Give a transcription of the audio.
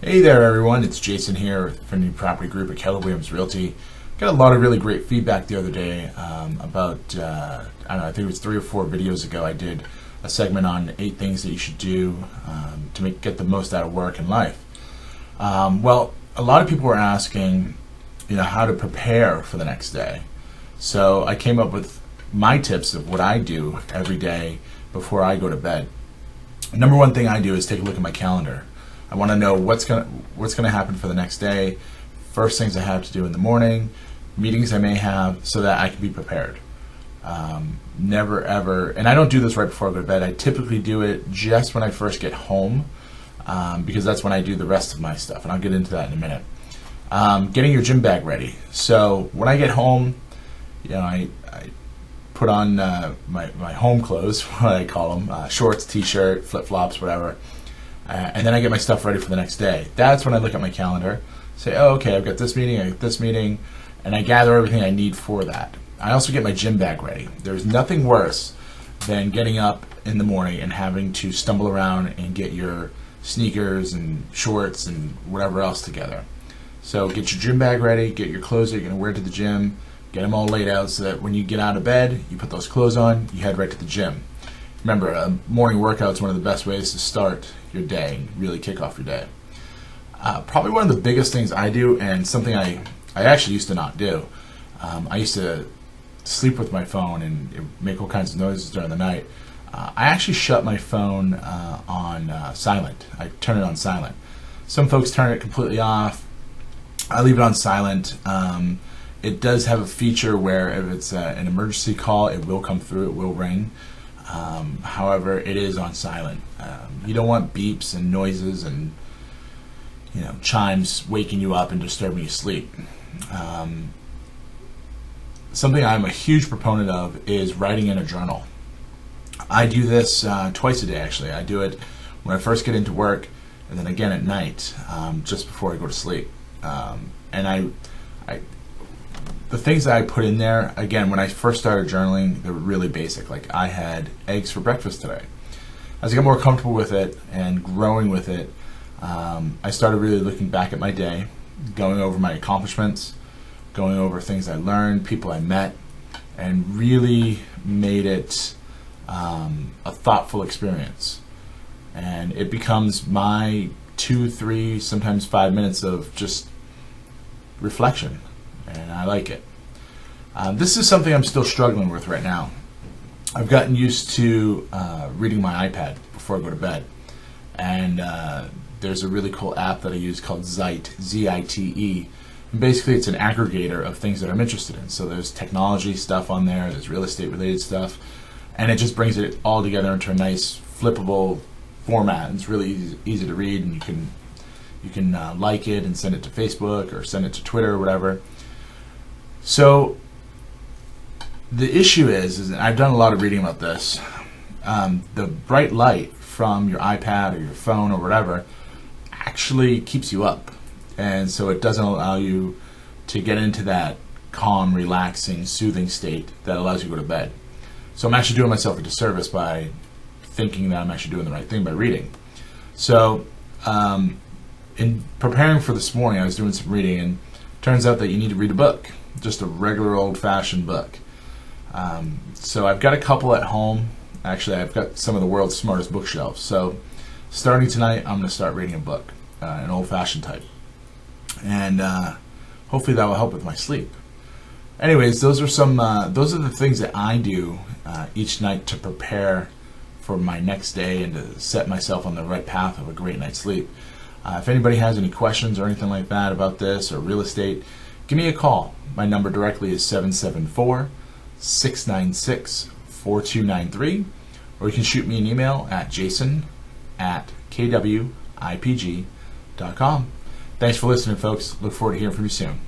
Hey there everyone, it's Jason here from the Property Group at Keller Williams Realty. Got a lot of really great feedback the other day about, I don't know, I think it was 3 or 4 videos ago I did a segment on 8 things that you should do to get the most out of work and life. Well, a lot of people were asking, how to prepare for the next day. So I came up with my tips of what I do every day before I go to bed. Number one thing I do is take a look at my calendar. I want to know what's gonna happen for the next day, first things I have to do in the morning, meetings I may have, so that I can be prepared. Never ever, and I don't do this right before I go to bed. I typically do it just when I first get home, because that's when I do the rest of my stuff, and I'll get into that in a minute. Getting your gym bag ready. So when I get home, I put on my home clothes, what I call them, shorts, t-shirt, flip-flops, whatever. And then I get my stuff ready for the next day. That's when I look at my calendar, say, oh, okay, I've got this meeting, and I gather everything I need for that. I also get my gym bag ready. There's nothing worse than getting up in the morning and having to stumble around and get your sneakers and shorts and whatever else together. So get your gym bag ready, get your clothes that you're going to wear to the gym, get them all laid out so that when you get out of bed, you put those clothes on, you head right to the gym. Remember, a morning workout is one of the best ways to start your day, really kick off your day. Probably one of the biggest things I do, and something I actually used to not do, I used to sleep with my phone and make all kinds of noises during the night. I actually shut my phone on silent. I turn it on silent. Some folks turn it completely off. I leave it on silent. It does have a feature where if it's an emergency call, it will come through, it will ring. However, it is on silent. You don't want beeps and noises and chimes waking you up and disturbing your sleep. Something I'm a huge proponent of is writing in a journal. I do this twice a day actually. I do it when I first get into work and then again at night, just before I go to sleep. And the things that I put in there, again, when I first started journaling, they were really basic. Like, I had eggs for breakfast today. As I got more comfortable with it and growing with it, I started really looking back at my day, going over my accomplishments, going over things I learned, people I met, and really made it a thoughtful experience. And it becomes my 2, 3, sometimes 5 minutes of just reflection. And I like it. This is something I'm still struggling with right now. I've gotten used to reading my iPad before I go to bed, and there's a really cool app that I use called Zite, Z-I-T-E, and basically it's an aggregator of things that I'm interested in. So there's technology stuff on there, there's real estate related stuff, and it just brings it all together into a nice flippable format. It's really easy to read, and you can like it and send it to Facebook or send it to Twitter or whatever. So the issue is and I've done a lot of reading about this, the bright light from your iPad or your phone or whatever actually keeps you up, and so it doesn't allow you to get into that calm, relaxing, soothing state that allows you to go to bed. So I'm actually doing myself a disservice by thinking that I'm actually doing the right thing by reading. So in preparing for this morning, I was doing some reading, and it turns out that you need to read a book. Just a regular old-fashioned book. So I've got a couple at home. Actually, I've got some of the world's smartest bookshelves. So starting tonight, I'm going to start reading a book, an old-fashioned type. And hopefully that will help with my sleep. Anyways, those are the things that I do each night to prepare for my next day and to set myself on the right path of a great night's sleep. If anybody has any questions or anything like that about this or real estate, give me a call. My number directly is 774-696-4293, or you can shoot me an email at jason@kwipg.com. Thanks for listening, folks. Look forward to hearing from you soon.